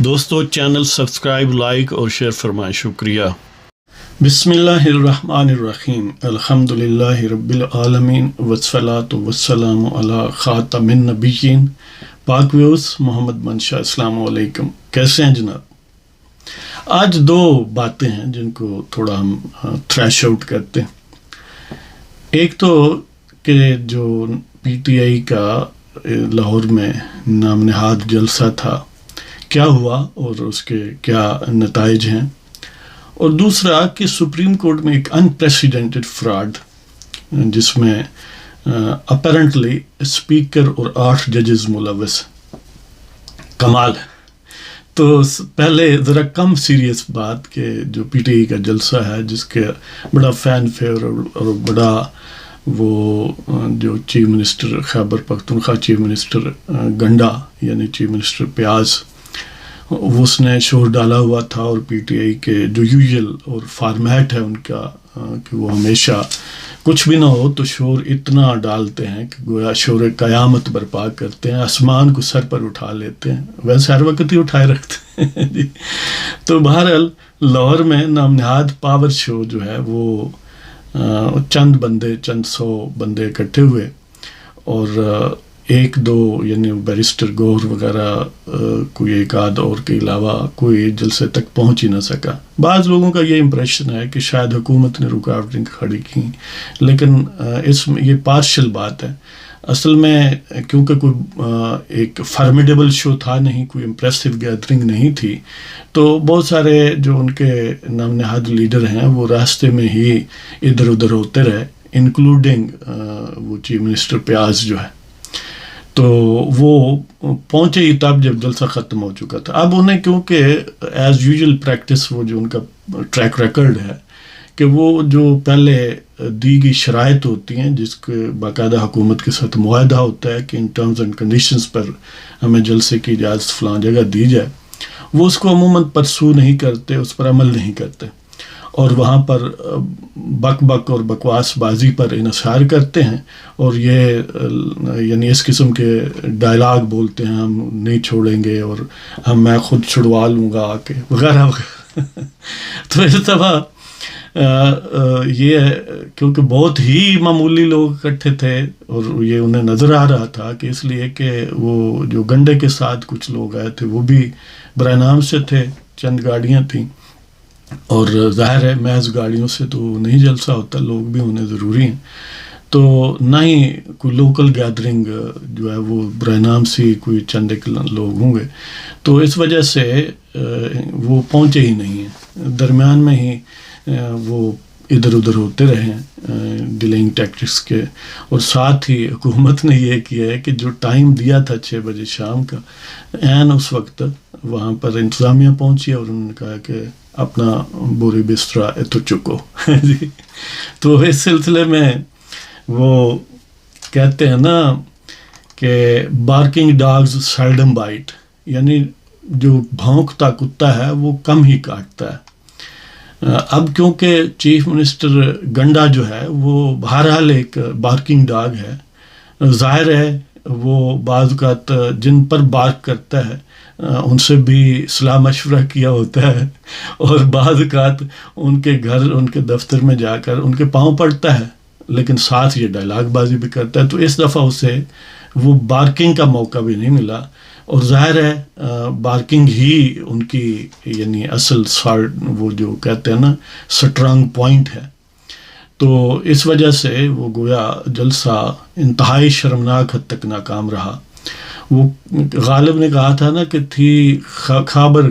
دوستو channel subscribe like اور share فرمائیں، شکریہ۔ بسم اللہ الرحمن الرحیم، الحمدللہ رب العالمین والصلاة والسلام علی خاتم النبیین۔ پاک ویوز، محمد منشا، السلام علیکم، کیسے ہیں جناب؟ آج دو باتیں ہیں جن کو تھوڑا ہم تھریش آؤٹ کرتے ہیں۔ ایک تو کہ جو پی ٹی آئی کا لاہور میں نام نہاد جلسہ تھا، کیا ہوا اور اس کے کیا نتائج ہیں، اور دوسرا کہ سپریم کورٹ میں ایک انپریسیڈنٹڈ فراڈ جس میں اپیرنٹلی اسپیکر اور 8 ججز ملوث، کمال ہے۔ تو پہلے ذرا کم سیریس بات کہ جو پی ٹی آئی کا جلسہ ہے جس کے بڑا فین فیور اور بڑا وہ جو chief minister Khyber Pakhtunkhwa chief minister گنڈا یعنی چیف منسٹر پیاز، اس نے شور ڈالا ہوا تھا، اور پی ٹی آئی کے جو یوزول اور فارمیٹ ہے ان کا کہ وہ ہمیشہ کچھ بھی نہ ہو تو شور اتنا ڈالتے ہیں کہ گویا شور قیامت برپا کرتے ہیں، آسمان کو سر پر اٹھا لیتے ہیں، ویسے ہر وقت ہی اٹھائے رکھتے ہیں جی۔ تو بہرحال لاہور میں نام نہاد پاور شو جو ہے وہ چند سو بندے اکٹھے ہوئے، اور ایک دو یعنی بیرسٹر گور وغیرہ کوئی ایک آدھ اور کے علاوہ کوئی جلسے تک پہنچ ہی نہ سکا۔ بعض لوگوں کا یہ امپریشن ہے کہ شاید حکومت نے رکاوٹیں کھڑی کی، لیکن اس میں یہ پارشل بات ہے۔ اصل میں کیونکہ کوئی ایک فارمیڈیبل شو تھا نہیں، کوئی امپریسو گیدرنگ نہیں تھی، تو بہت سارے جو ان کے نام نہاد لیڈر ہیں وہ راستے میں ہی ادھر ادھر ہوتے رہے، انکلوڈنگ وہ چیف منسٹر پیاز جو ہے۔ تو وہ پہنچے ہی تب جب جلسہ ختم ہو چکا تھا۔ اب انہیں کیونکہ ایز یوزول پریکٹس وہ جو ان کا ٹریک ریکارڈ ہے کہ وہ جو پہلے دی گئی شرائط ہوتی ہیں جس کے باقاعدہ حکومت کے ساتھ معاہدہ ہوتا ہے کہ ان ٹرمز اینڈ کنڈیشنز پر ہمیں جلسے کی اجازت فلاں جگہ دی جائے، وہ اس کو عموماً پرسو نہیں کرتے، اس پر عمل نہیں کرتے، اور وہاں پر بک اور بکواس بازی پر انحصار کرتے ہیں، اور یہ یعنی اس قسم کے ڈائلاگ بولتے ہیں، ہم نہیں چھوڑیں گے اور میں خود چھڑوا لوں گا آ کے وغیرہ وغیرہ۔ تو اس دفعہ یہ کیونکہ بہت ہی معمولی لوگ اکٹھے تھے اور یہ انہیں نظر آ رہا تھا کہ اس لیے کہ وہ جو گنڈے کے ساتھ کچھ لوگ آئے تھے وہ بھی برائے نام سے تھے، چند گاڑیاں تھیں، اور ظاہر ہے محض گاڑیوں سے تو نہیں جلسہ ہوتا، لوگ بھی ہونے ضروری ہیں، تو نہ ہی کوئی لوکل گیدرنگ جو ہے وہ برائے نام سے کوئی چند ایک لوگ ہوں گے، تو اس وجہ سے وہ پہنچے ہی نہیں ہیں، درمیان میں ہی وہ ادھر ادھر ہوتے رہے ڈیلنگ ٹیکٹکس کے، اور ساتھ ہی حکومت نے یہ کیا ہے کہ جو ٹائم دیا تھا 6 بجے شام کا، عین اس وقت وہاں پر انتظامیہ پہنچی اور انہوں نے کہا کہ اپنا بوری بسترا تو چکو جی۔ تو اس سلسلے میں وہ کہتے ہیں نا کہ بارکنگ ڈاگز سیلڈم بائٹ، یعنی جو بھونکتا کتا ہے وہ کم ہی کاٹتا ہے۔ اب کیونکہ چیف منسٹر گنڈا جو ہے وہ بہرحال ایک بارکنگ ڈاگ ہے، ظاہر ہے وہ بعض اوقات جن پر بارک کرتا ہے ان سے بھی صلاح مشورہ کیا ہوتا ہے، اور بعض اوقات ان کے گھر ان کے دفتر میں جا کر ان کے پاؤں پڑتا ہے، لیکن ساتھ یہ ڈائلاگ بازی بھی کرتا ہے۔ تو اس دفعہ اسے وہ بارکنگ کا موقع بھی نہیں ملا، اور ظاہر ہے بارکنگ ہی ان کی یعنی اصل وہ جو کہتے ہیں نا سٹرانگ پوائنٹ ہے۔ تو اس وجہ سے وہ گویا جلسہ انتہائی شرمناک حد تک ناکام رہا۔ وہ غالب نے کہا تھا نا کہ تھی خبر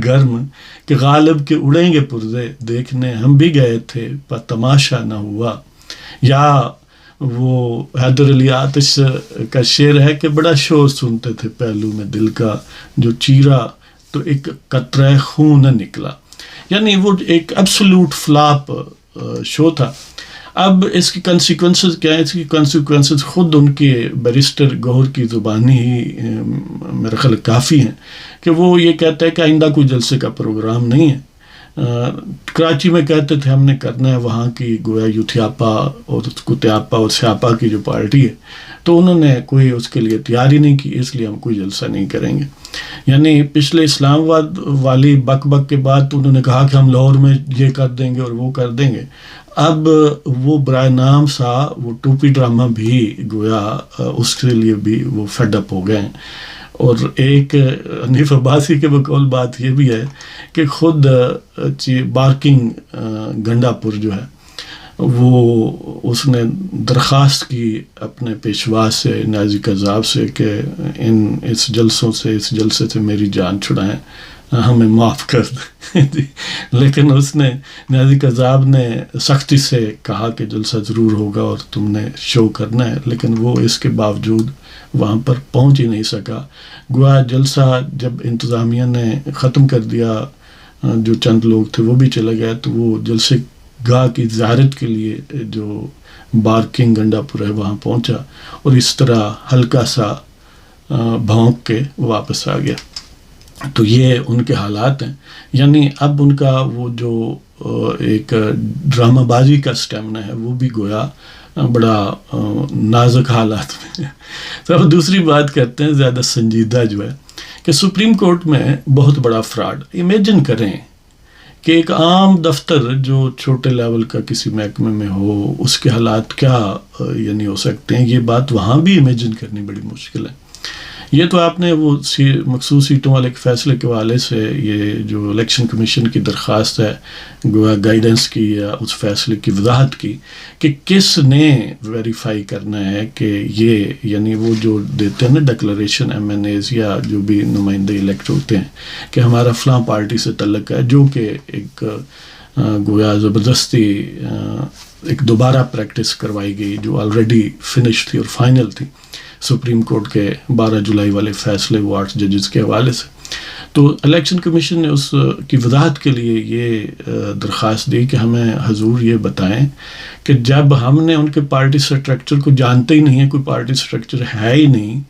گرم کہ غالب کے اڑیں گے پرزے دیکھنے ہم بھی گئے تھے پر تماشا نہ ہوا، یا وہ حیدر علی آتش کا شعر ہے کہ بڑا شور سنتے تھے پہلو میں دل کا جو چیرا تو ایک قطرہ خون نہ نکلا، یعنی وہ ایک ایبسولوٹ فلاپ شو تھا۔ اب اس کی کنسیکوینسز کیا ہیں؟ اس کی کنسیکوینسز خود ان کے بیرسٹر گوہر کی زبانی ہی میرے خیال کافی ہیں کہ وہ یہ کہتا ہے کہ آئندہ کوئی جلسے کا پروگرام نہیں ہے۔ کراچی میں کہتے تھے ہم نے کرنا ہے وہاں کی گویا یوتھیاپا اور کتیاپا اور سیاپا کی جو پارٹی ہے، تو انہوں نے کوئی اس کے لیے تیاری نہیں کی، اس لیے ہم کوئی جلسہ نہیں کریں گے. یعنی پچھلے اسلام آباد والی بک بک کے بعد تو انہوں نے کہا کہ ہم لاہور میں یہ کر دیں گے اور وہ کر دیں گے. اب وہ برائے نام سا وہ ٹوپی ڈرامہ بھی گویا اس کے لیے بھی وہ فیڈ اپ ہو گئے ہیں. اور ایک حنیف عباسی کے بقول بات یہ بھی ہے کہ خود بارکنگ گنڈا پور جو ہے وہ اس نے درخواست کی اپنے پیشوا سے نیازی قذاب سے کہ اس جلسے سے میری جان چھڑائیں، ہمیں معاف کر دیں. لیکن اس نے نیازی قذاب نے سختی سے کہا کہ جلسہ ضرور ہوگا اور تم نے شو کرنا ہے، لیکن وہ اس کے باوجود وہاں پر پہنچ ہی نہیں سکا. گویا جلسہ جب انتظامیہ نے ختم کر دیا، جو چند لوگ تھے وہ بھی چلے گئے، تو وہ جلسے گاہ کی زیارت کے لیے جو بارکنگ گنڈا پور ہے وہاں پہنچا اور اس طرح ہلکا سا بھونک کے واپس آ گیا. تو یہ ان کے حالات ہیں. یعنی اب ان کا وہ جو ایک ڈرامہ بازی کا اسٹیمنا ہے وہ بھی گویا بڑا نازک حالات میں ہے. تو اب دوسری بات کرتے ہیں زیادہ سنجیدہ جو ہے کہ سپریم کورٹ میں بہت بڑا فراڈ. امیجن کریں کہ ایک عام دفتر جو چھوٹے لیول کا کسی محکمے میں ہو، اس کے حالات کیا یعنی ہو سکتے ہیں. یہ بات وہاں بھی امیجن کرنی بڑی مشکل ہے. یہ تو آپ نے وہ مخصوص سیٹوں والے فیصلے کے حوالے سے یہ جو الیکشن کمیشن کی درخواست ہے گویا گائیڈنس کی یا اس فیصلے کی وضاحت کی کہ کس نے ویریفائی کرنا ہے کہ یہ یعنی وہ جو دیتے ہیں نا ڈکلریشن ایم این ایز یا جو بھی نمائندے الیکٹ ہوتے ہیں کہ ہمارا فلاں پارٹی سے تعلق ہے، جو کہ ایک گویا زبردستی ایک دوبارہ پریکٹس کروائی گئی جو آلریڈی فنش تھی اور فائنل تھی سپریم کورٹ کے 12 جولائی والے فیصلے وہ 8 ججز کے حوالے سے. تو الیکشن کمیشن نے اس کی وضاحت کے لیے یہ درخواست دی کہ ہمیں حضور یہ بتائیں کہ جب ہم نے ان کے پارٹی سٹرکچر کو جانتے ہی نہیں ہے، کوئی پارٹی سٹرکچر ہے ہی نہیں،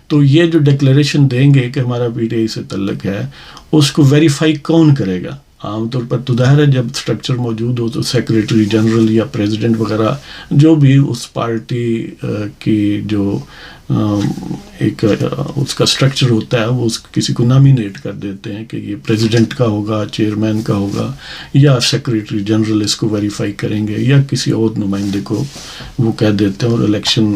تو یہ جو ڈکلیریشن دیں گے کہ ہمارا پی ٹی آئی سے تعلق ہے، اس کو ویریفائی کون کرے گا؟ عام طور پر تو ظاہر ہے جب اسٹرکچر موجود ہو تو سیکریٹری جنرل یا پریزیڈنٹ وغیرہ جو بھی اس پارٹی کی جو ایک اس کا اسٹرکچر ہوتا ہے وہ کسی کو نامینیٹ کر دیتے ہیں کہ یہ پریزیڈنٹ کا ہوگا، چیئرمین کا ہوگا، یا سیکریٹری جنرل اس کو ویریفائی کریں گے یا کسی اور نمائندے کو وہ کہہ دیتے ہیں اور الیکشن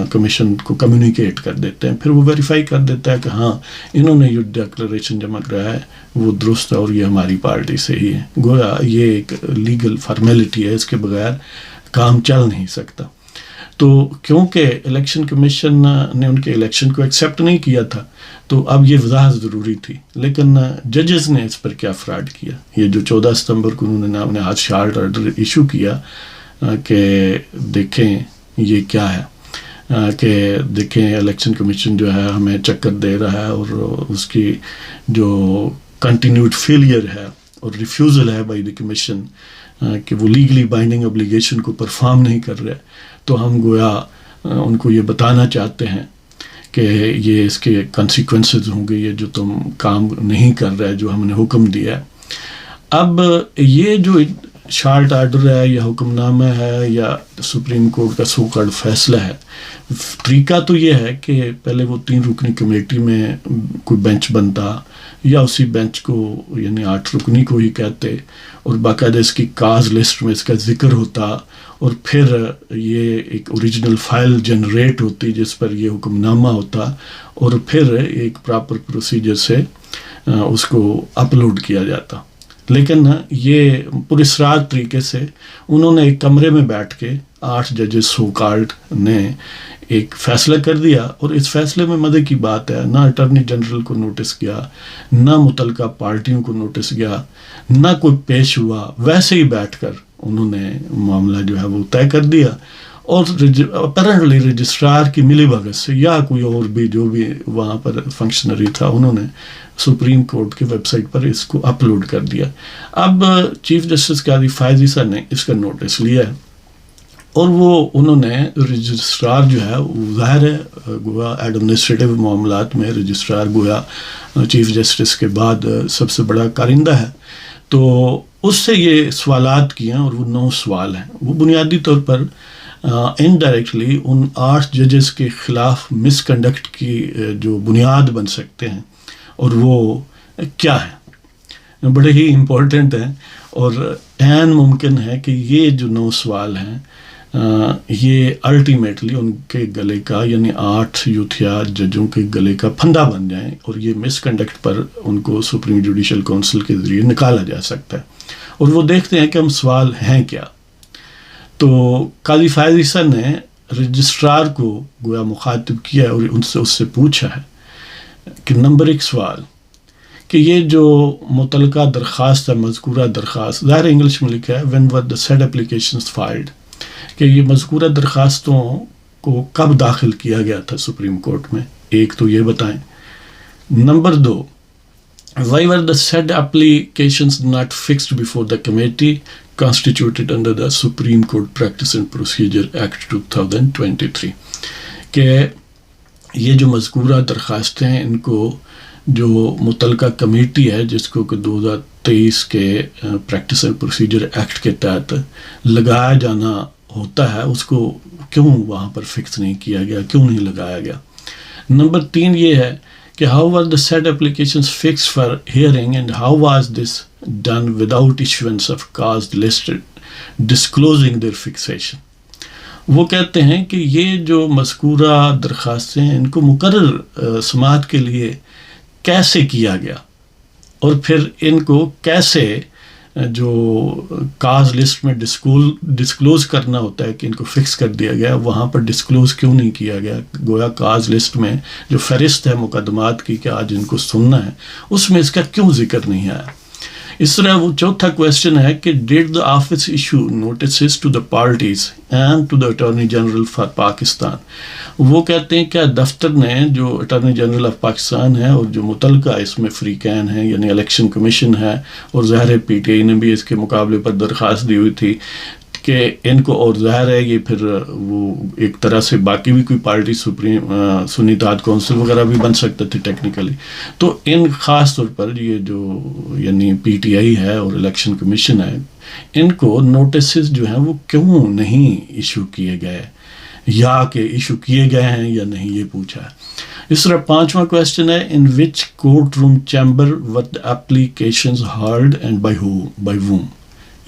کمیشن کو کمیونیکیٹ کر دیتے ہیں. پھر وہ ویریفائی کر دیتا ہے کہ ہاں انہوں نے یہ ڈکلریشن جمع کرایا ہے وہ درست ہے اور یہ ہماری پارٹی سے ہی ہے. گویا یہ ایک لیگل فارمیلٹی ہے، اس کے بغیر کام چل نہیں سکتا. تو کیونکہ الیکشن کمیشن نے ان کے الیکشن کو ایکسیپٹ نہیں کیا تھا تو اب یہ وضاحت ضروری تھی. لیکن ججز نے اس پر کیا فراڈ کیا، یہ جو 14 ستمبر کو انہوں نے اپنے ہاتھ شارٹ آرڈر ایشو کیا کہ دیکھیں یہ کیا ہے، کہ دیکھیں الیکشن کمیشن جو ہے ہمیں چکر دے رہا ہے اور اس کی جو کنٹینیوڈ فیلئر ہے اور ریفیوزل ہے بائی دی کمیشن کہ وہ لیگلی بائنڈنگ اوبلیگیشن کو پرفارم نہیں کر رہے، تو ہم گویا ان کو یہ بتانا چاہتے ہیں کہ یہ اس کے کنسیکوینسز ہوں گے، یہ جو تم کام نہیں کر رہے جو ہم نے حکم دیا ہے. اب یہ جو شارٹ آرڈر ہے یا حکم نامہ ہے یا سپریم کورٹ کا سو کالڈ فیصلہ ہے، طریقہ تو یہ ہے کہ پہلے وہ 3 رکنی کمیٹی میں کوئی بینچ بنتا یا اسی بینچ کو یعنی 8 رکنی کو ہی کہتے اور باقاعدہ اس کی کاز لسٹ میں اس کا ذکر ہوتا اور پھر یہ ایک اوریجنل فائل جنریٹ ہوتی جس پر یہ حکم نامہ ہوتا اور پھر ایک پراپر پروسیجر سے اس کو اپلوڈ کیا جاتا. لیکن یہ پراسرار طریقے سے انہوں نے ایک کمرے میں بیٹھ کے 8 ججز سو کالڈ نے ایک فیصلہ کر دیا اور اس فیصلے میں مزے کی بات ہے نہ اٹارنی جنرل کو نوٹس گیا، نہ متعلقہ پارٹیوں کو نوٹس گیا، نہ کوئی پیش ہوا، ویسے ہی بیٹھ کر انہوں نے معاملہ جو ہے وہ طے کر دیا. اور اپیرنٹلی رجسٹرار کی ملی بھگت سے یا کوئی اور بھی جو بھی وہاں پر فنکشنری تھا انہوں نے سپریم کورٹ کی ویب سائٹ پر اس کو اپلوڈ کر دیا. اب چیف جسٹس قاضی فائزی صاحب نے اس کا نوٹس لیا ہے اور وہ انہوں نے رجسٹرار جو ہے وہ ظاہر ہے گویا ایڈمنسٹریٹو معاملات میں رجسٹرار گویا چیف جسٹس کے بعد سب سے بڑا کارندہ ہے، تو اس سے یہ سوالات کیے ہیں اور وہ 9 سوال ہیں. وہ بنیادی طور پر انڈائریکٹلی ان 8 ججز کے خلاف مس کنڈکٹ کی جو بنیاد بن سکتے ہیں اور وہ کیا ہے، بڑے ہی امپورٹنٹ ہیں، اور عین ممکن ہے کہ یہ جو 9 سوال ہیں یہ الٹیمیٹلی ان کے گلے کا، یعنی 8 یوتھیا ججوں کے گلے کا پھندا بن جائیں، اور یہ مس کنڈکٹ پر ان کو سپریم جوڈیشل کونسل کے ذریعے نکالا جا سکتا ہے، اور وہ دیکھتے ہیں کہ ہم سوال ہیں کیا۔ تو قاضی فائز عیسیٰ نے رجسٹرار کو گویا مخاطب کیا اور اس سے پوچھا ہے کہ نمبر 1 سوال کہ یہ جو متعلقہ درخواست ہے، مذکورہ درخواست، ظاہر انگلش میں لکھا ہے when were the said applications filed، کہ یہ مذکورہ درخواستوں کو کب داخل کیا گیا تھا سپریم کورٹ میں، ایک تو یہ بتائیں۔ Number 2، why were the said applications not fixed before the committee constituted under the Supreme Court Practice and Procedure Act 2023، کہ یہ جو مذکورہ درخواستیں ہیں ان کو جو متعلقہ کمیٹی ہے جس کو کہ 2023 کے پریکٹس اینڈ پروسیجر ایکٹ کے تحت لگایا جانا ہوتا ہے، اس کو کیوں وہاں پر فکس نہیں کیا گیا، کیوں نہیں لگایا گیا۔ نمبر 3 یہ ہے کہ how were the said applications fixed for hearing and how was this done without issuance of cause list disclosing their fixation۔ وہ کہتے ہیں کہ یہ جو مذکورہ درخواستیں ہیں ان کو مقرر سماعت کے لیے کیسے کیا گیا، اور پھر ان کو کیسے جو کاز لسٹ میں ڈسکلوز کرنا ہوتا ہے کہ ان کو فکس کر دیا گیا، وہاں پر ڈسکلوز کیوں نہیں کیا گیا، گویا کاز لسٹ میں جو فہرست ہے مقدمات کی کہ آج ان کو سننا ہے اس میں اس کا کیوں ذکر نہیں آیا۔ اس طرح وہ چوتھا کویشچن ہے کہ did the office issue notices to the parties and to the attorney general for Pakistan. وہ کہتے ہیں کیا دفتر نے، جو اٹارنی جنرل آف پاکستان ہے اور جو متعلقہ اس میں فریقین ہیں یعنی الیکشن کمیشن ہے، اور ظاہر پی ٹی آئی نے بھی اس کے مقابلے پر درخواست دی ہوئی تھی کہ ان کو، اور ظاہر ہے یہ پھر وہ ایک طرح سے باقی بھی کوئی پارٹی سپریم سنی اتحاد کونسل وغیرہ بھی بن سکتے تھے ٹیکنیکلی، تو ان خاص طور پر یہ جو یعنی پی ٹی آئی ہے اور الیکشن کمیشن ہے، ان کو نوٹسز جو ہیں وہ کیوں نہیں ایشو کیے گئے، یا کہ ایشو کیے گئے ہیں یا نہیں، یہ پوچھا ہے۔ اس طرح 5واں کویشچن ہے ان وچ court room chamber or the applications heard and by whom۔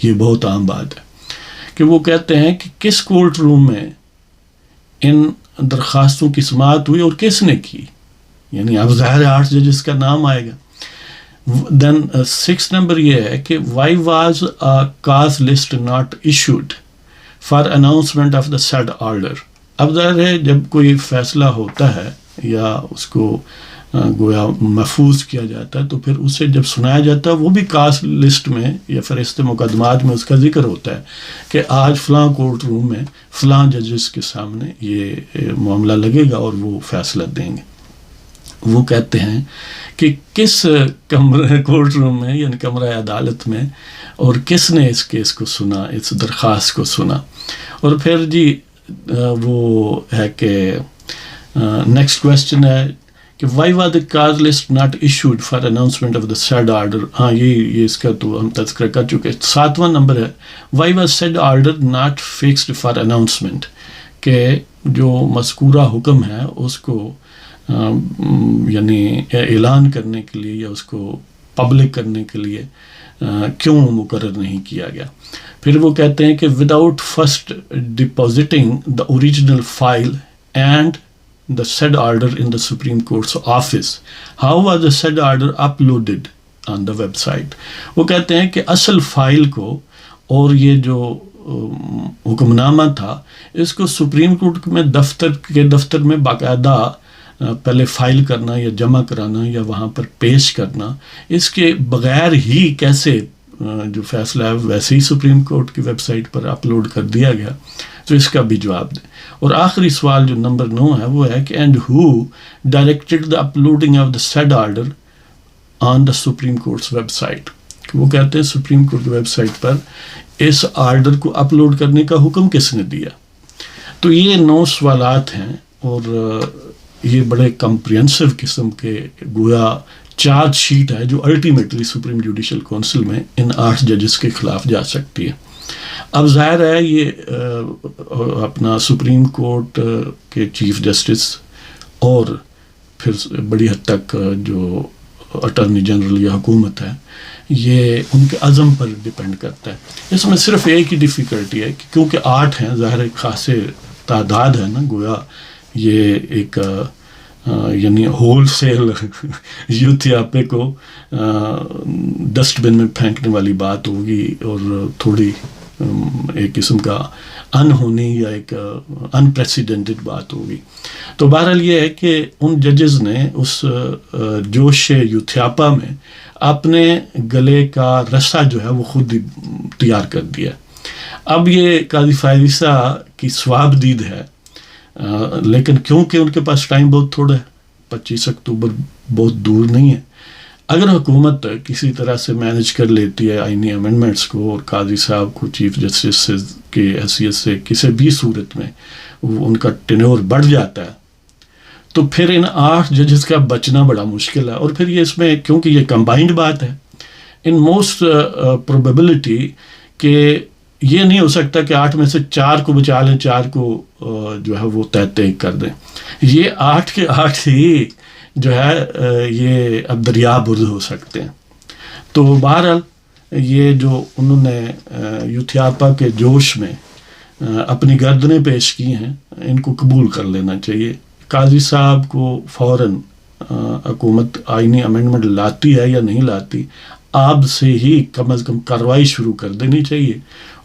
یہ بہت عام بات ہے کہ وہ کہتے ہیں کہ کس کورٹ روم میں ان درخواستوں کی سماعت ہوئی اور کس نے کی، یعنی اب ظاہر 8 ججز کا نام آئے گا۔ دین 6 نمبر یہ ہے کہ why was a cause list not issued for announcement of the said order۔ اب ظاہر ہے جب کوئی فیصلہ ہوتا ہے یا اس کو گویا محفوظ کیا جاتا ہے تو پھر اسے جب سنایا جاتا ہے وہ بھی کاس لسٹ میں یا فہرست مقدمات میں اس کا ذکر ہوتا ہے کہ آج فلاں کورٹ روم میں فلاں ججز کے سامنے یہ معاملہ لگے گا اور وہ فیصلہ دیں گے۔ وہ کہتے ہیں کہ کس کمرے کورٹ روم میں یعنی کمرہ عدالت میں اور کس نے اس کیس کو سنا، اس درخواست کو سنا۔ اور پھر جی وہ ہے کہ نیکسٹ کویشچن ہے کہ why was the cause list not issued for announcement of the said order. ہاں یہ اس کا تو ہم تذکرہ کر چکے۔ 7واں نمبر ہے why was said order not fixed for announcement, کہ جو مذکورہ حکم ہے اس کو یعنی اعلان کرنے کے لیے یا اس کو پبلک کرنے کے لیے کیوں مقرر نہیں کیا گیا۔ پھر وہ کہتے ہیں کہ without first depositing the original file and the said order in the Supreme Court's office, how was the said order uploaded on the website۔ وہ کہتے ہیں کہ اصل فائل کو اور یہ جو حکم نامہ تھا اس کو سپریم کورٹ میں دفتر میں باقاعدہ پہلے فائل کرنا یا جمع کرانا یا وہاں پر پیش کرنا، اس کے بغیر ہی کیسے جو فیصلہ ہے ویسے ہی سپریم کورٹ کی ویب سائٹ پر اپلوڈ کر دیا گیا، تو اس کا بھی جواب دیں۔ اور آخری سوال جو نمبر 9 ہے وہ ہے کہ and who directed the uploading of the said order on the supreme court's website. وہ کہتے ہیں سپریم کورٹ کی ویب سائٹ پر اس آرڈر کو اپلوڈ کرنے کا حکم کس نے دیا۔ تو یہ 9 سوالات ہیں اور یہ بڑے کمپریہنسو قسم کے گویا چارج شیٹ ہے جو الٹیمیٹلی سپریم جوڈیشل کونسل میں ان 8 ججز کے خلاف جا سکتی ہے۔ اب ظاہر ہے یہ اپنا سپریم کورٹ کے چیف جسٹس اور پھر بڑی حد تک جو اٹارنی جنرل یا حکومت ہے یہ ان کے عزم پر ڈپینڈ کرتا ہے. اس میں صرف ایک ہی ڈیفیکلٹی ہے کہ کیونکہ 8 ہیں، ظاہر ایک خاصے تعداد ہے نا، گویا یہ ایک یعنی ہول سیل یوتھیاپے کو ڈسٹ بن میں پھینکنے والی بات ہوگی اور تھوڑی ایک قسم کا انہونی یا ایک انپریسیڈنٹڈ بات ہوگی. تو بہرحال یہ ہے کہ ان ججز نے اس جوش یوتھیاپا میں اپنے گلے کا رسا جو ہے وہ خود ہی تیار کر دیا. اب یہ قاضی فائز عیسیٰ کی ثواب دید ہے، لیکن کیونکہ ان کے پاس ٹائم بہت تھوڑا ہے، 25 اکتوبر بہت دور نہیں ہے. اگر حکومت کسی طرح سے مینج کر لیتی ہے آئینی امینڈمنٹس کو اور قاضی صاحب کو چیف جسٹس کی حیثیت سے کسی بھی صورت میں ان کا ٹینور بڑھ جاتا ہے، تو پھر ان 8 ججز کا بچنا بڑا مشکل ہے. اور پھر یہ اس میں کیونکہ یہ کمبائنڈ بات ہے، ان موسٹ پروبیبلٹی کہ یہ نہیں ہو سکتا کہ 8 میں سے 4 کو بچا لیں، 4 کو جو ہے وہ تحقیق کر دیں. یہ 8 کے 8 ہی جو ہے یہ اب دریا برد ہو سکتے ہیں. تو بہرحال یہ جو انہوں نے یوتھیاپا کے جوش میں اپنی گردنیں پیش کی ہیں، ان کو قبول کر لینا چاہیے. قاضی صاحب کو فوراً حکومت آئینی امینڈمنٹ لاتی ہے یا نہیں لاتی، آپ سے ہی کم از کم کارروائی شروع کر دینی چاہیے.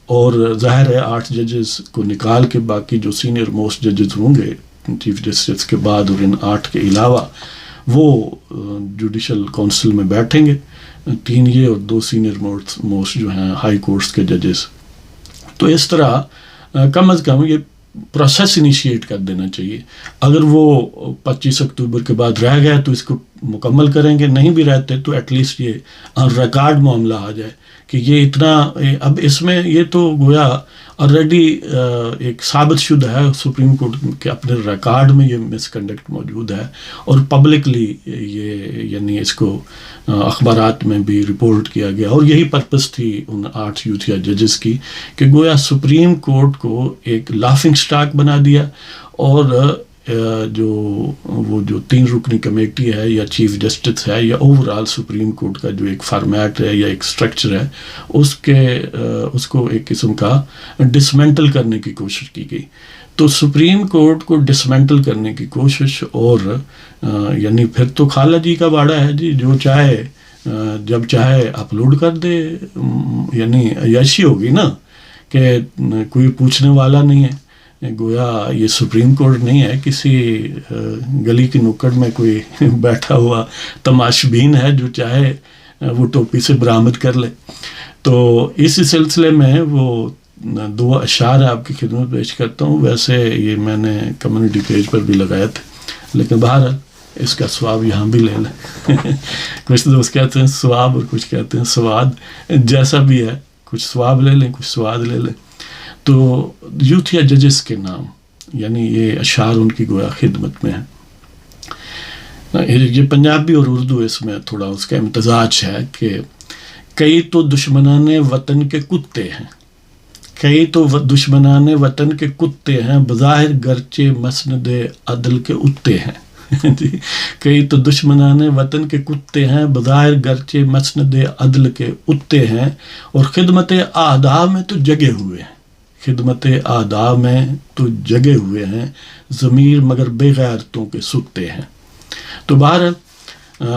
اور ظاہر ہے 8 ججز کو نکال کے باقی جو سینئر موسٹ ججز ہوں گے چیف جسٹس کے بعد اور ان 8 کے علاوہ وہ جوڈیشل کونسل میں بیٹھیں گے، 3 یہ اور 2 سینئر موسٹ جو ہیں ہائی کورٹس کے ججز. تو اس طرح کم از کم یہ پروسیس انیشیٹ کر دینا چاہیے. اگر وہ 25 اکتوبر کے بعد رہ گئے تو اس کو مکمل کریں گے، نہیں بھی رہتے تو ایٹ لیسٹ یہ ریکارڈ معاملہ آ جائے کہ یہ اتنا. اب اس میں یہ تو گویا آلریڈی ایک ثابت شدہ ہے سپریم کورٹ کے اپنے ریکارڈ میں یہ مس کنڈکٹ موجود ہے، اور پبلکلی یہ یعنی اس کو اخبارات میں بھی رپورٹ کیا گیا. اور یہی پرپس تھی ان 8 یوتھیا ججز کی کہ گویا سپریم کورٹ کو ایک لافنگ سٹاک بنا دیا، اور جو 3 رکنی کمیٹی ہے یا چیف جسٹس ہے یا اوور آل سپریم کورٹ کا جو ایک فارمیٹ ہے یا ایک سٹرکچر ہے اس کو ایک قسم کا ڈسمینٹل کرنے کی کوشش کی گئی. تو سپریم کورٹ کو ڈسمینٹل کرنے کی کوشش، اور یعنی پھر تو خالہ جی کا باڑا ہے جی، جو چاہے جب چاہے اپلوڈ کر دے. یعنی عیاشی ہوگی نا کہ کوئی پوچھنے والا نہیں ہے. گویا یہ سپریم کورٹ نہیں ہے، کسی گلی کی نکڑ میں کوئی بیٹھا ہوا تماشبین ہے جو چاہے وہ ٹوپی سے برآمد کر لے. تو اسی سلسلے میں وہ 2 اشعار آپ کی خدمت پیش کرتا ہوں. ویسے یہ میں نے کمیونٹی پیج پر بھی لگایا تھے، لیکن بہرحال اس کا ثواب یہاں بھی لے لیں. کچھ دوست کہتے ہیں ثواب اور کچھ کہتے ہیں سواد، جیسا بھی ہے کچھ ثواب لے لیں کچھ سواد لے لیں. تو یوتھیا ججز کے نام یعنی یہ اشعار ان کی گویا خدمت میں ہے. یہ پنجابی اور اردو اس میں تھوڑا اس کا امتزاج ہے کہ کئی تو دشمنان وطن کے کتے ہیں، کئی تو دشمنان وطن کے کتے ہیں، بظاہر گرچہ مسند عدل کے اتے ہیں. کئی تو دشمنان وطن کے کتے ہیں، بظاہر گرچہ مسند عدل کے اتے ہیں، اور خدمت اعداء میں تو جگے ہوئے ہیں، خدمت اعداء میں تو جگے ہوئے ہیں، ضمیر مگر بے غیرتوں کے سکتے ہیں. تو بہرحال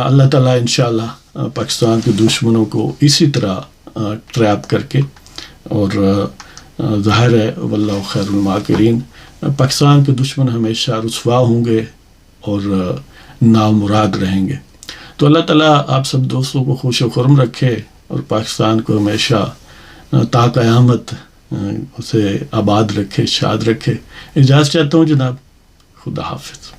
اللہ تعالیٰ انشاءاللہ پاکستان کے دشمنوں کو اسی طرح ٹریپ کر کے، اور ظاہر ہے واللہ خیر الماکرین، پاکستان کے دشمن ہمیشہ رسوا ہوں گے اور نامراد رہیں گے. تو اللہ تعالیٰ آپ سب دوستوں کو خوش و خرم رکھے اور پاکستان کو ہمیشہ تا قیامت اسے آباد رکھے، شاد رکھے. اجازت چاہتا ہوں جناب، خدا حافظ.